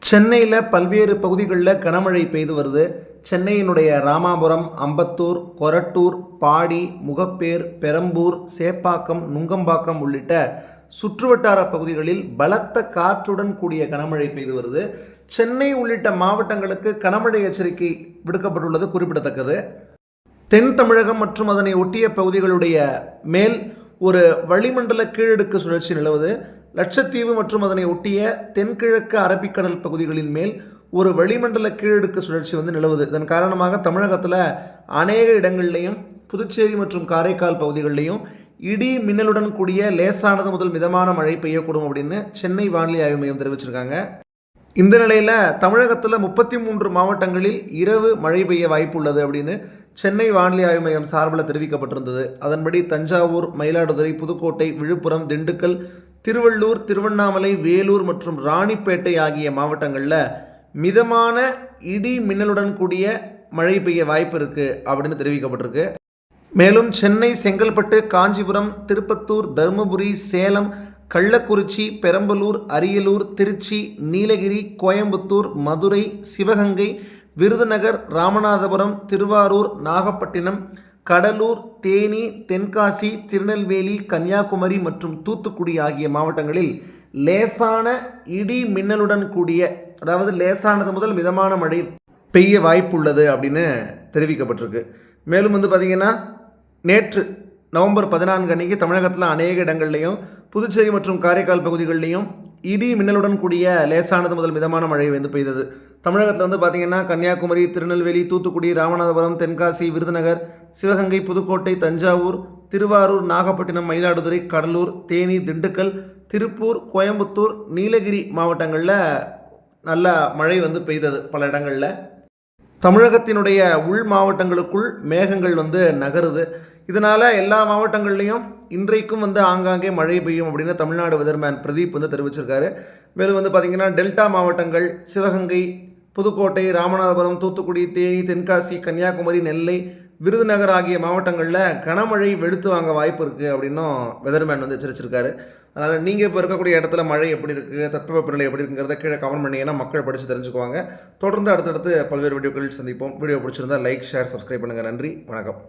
சென்னையில் பல்வேறு பகுதிகளில் கனமழை பெய்து வருது. சென்னையினுடைய ராமாபுரம், அம்பத்தூர், கொரட்டூர், பாடி, முகப்பேர், பெரம்பூர், சேப்பாக்கம், நுங்கம்பாக்கம் உள்ளிட்ட சுற்றுவட்டார பகுதிகளில் பலத்த காற்றுடன் கூடிய கனமழை பெய்து வருது. சென்னை உள்ளிட்ட மாவட்டங்களுக்கு கனமழை எச்சரிக்கை விடுக்கப்பட்டுள்ளது குறிப்பிடத்தக்கது. தென் தமிழகம் மற்றும் அதனை ஒட்டிய பகுதிகளுடைய மேல் ஒரு வளிமண்டல கீழடுக்கு சுழற்சி நிலவுது. லட்சத்தீவு மற்றும் அதனை ஒட்டிய தென்கிழக்கு அரபிக்கடல் பகுதிகளின் மேல் ஒரு வளிமண்டல கீழடுக்கு சுழற்சி நிலவுது. இதன் காரணமாக தமிழகத்தில் அநேக இடங்கள்லையும் புதுச்சேரி மற்றும் காரைக்கால் பகுதிகளிலையும் இடி மின்னலுடன் கூடிய லேசானது முதல் மிதமான மழை பெய்யக்கூடும் அப்படின்னு சென்னை வானிலை ஆய்வு மையம் தெரிவிச்சிருக்காங்க. இந்த நிலையில் தமிழகத்தில் 33 மாவட்டங்களில் இரவு மழை பெய்ய வாய்ப்பு உள்ளது அப்படின்னு சென்னை வானிலை ஆய்வு மையம் சார்பில் தெரிவிக்கப்பட்டிருந்தது. அதன்படி தஞ்சாவூர், மயிலாடுதுறை, புதுக்கோட்டை, விழுப்புரம், திண்டுக்கல், திருவள்ளூர், திருவண்ணாமலை, வேலூர் மற்றும் ராணிப்பேட்டை ஆகிய மாவட்டங்களில் மிதமான இடி மின்னலுடன் கூடிய மழை பெய்ய வாய்ப்பு இருக்குது அப்படின்னு தெரிவிக்கப்பட்டிருக்கு. மேலும் சென்னை, செங்கல்பட்டு, காஞ்சிபுரம், திருப்பத்தூர், தருமபுரி, சேலம், கள்ளக்குறிச்சி, பெரம்பலூர், அரியலூர், திருச்சி, நீலகிரி, கோயம்புத்தூர், மதுரை, சிவகங்கை, விருதுநகர், ராமநாதபுரம், திருவாரூர், நாகப்பட்டினம், கடலூர், தேனி, தென்காசி, திருநெல்வேலி, கன்னியாகுமரி மற்றும் தூத்துக்குடி ஆகிய மாவட்டங்களில் லேசான இடி மின்னலுடன் கூடிய, அதாவது லேசானது முதல் மிதமான மழை பெய்ய வாய்ப்புள்ளது அப்படின்னு தெரிவிக்கப்பட்டிருக்கு. மேலும் பார்த்திங்கன்னா நேற்று நவம்பர் 14 அன்றைக்கி தமிழகத்தில் அநேக இடங்கள்லையும் புதுச்சேரி மற்றும் காரைக்கால் பகுதிகளிலையும் இடி மின்னலுடன் கூடிய லேசானது முதல் மிதமான மழை பெய்தது. தமிழகத்தில் பார்த்திங்கன்னா கன்னியாகுமரி, திருநெல்வேலி, தூத்துக்குடி, ராமநாதபுரம், தென்காசி, விருதுநகர், சிவகங்கை, புதுக்கோட்டை, தஞ்சாவூர், திருவாரூர், நாகப்பட்டினம், மயிலாடுதுறை, கடலூர், தேனி, திண்டுக்கல், திருப்பூர், கோயம்புத்தூர், நீலகிரி மாவட்டங்களில் நல்ல மழை பெய்தது. பல இடங்களில் தமிழகத்தினுடைய உள் மாவட்டங்களுக்குள் மேகங்கள் நகருது. இதனால் எல்லா மாவட்டங்கள்லையும் இன்றைக்கும் ஆங்காங்கே மழை பெய்யும் அப்படின்னு தமிழ்நாடு வெதர்மேன் பிரதீப் தெரிவிச்சிருக்காரு. மேலும் பார்த்திங்கன்னா டெல்டா மாவட்டங்கள் சிவகங்கை, புதுக்கோட்டை, ராமநாதபுரம், தூத்துக்குடி, தேனி, தென்காசி, கன்னியாகுமரி, நெல்லை, விருதுநகர் ஆகிய மாவட்டங்களில் கனமழை வெளுத்து வாங்க வாய்ப்பு இருக்குது அப்படின்னும் வெதர்மேன் எச்சரிச்சிருக்காரு. அதனால் நீங்கள் இப்போ இருக்கக்கூடிய இடத்துல மழை எப்படி இருக்குது, தட்பவெப்பநிலை எப்படி இருக்குங்கிறத கீழே கமெண்ட் பண்ணிங்கன்னா மக்கள் படித்து தெரிஞ்சுக்குவாங்க. தொடர்ந்து அடுத்தடுத்து பல்வேறு வீடியோக்களில் சந்திப்போம். வீடியோ பிடிச்சிருந்தால் லைக், ஷேர், சப்ஸ்கிரைப் பண்ணுங்கள். நன்றி, வணக்கம்.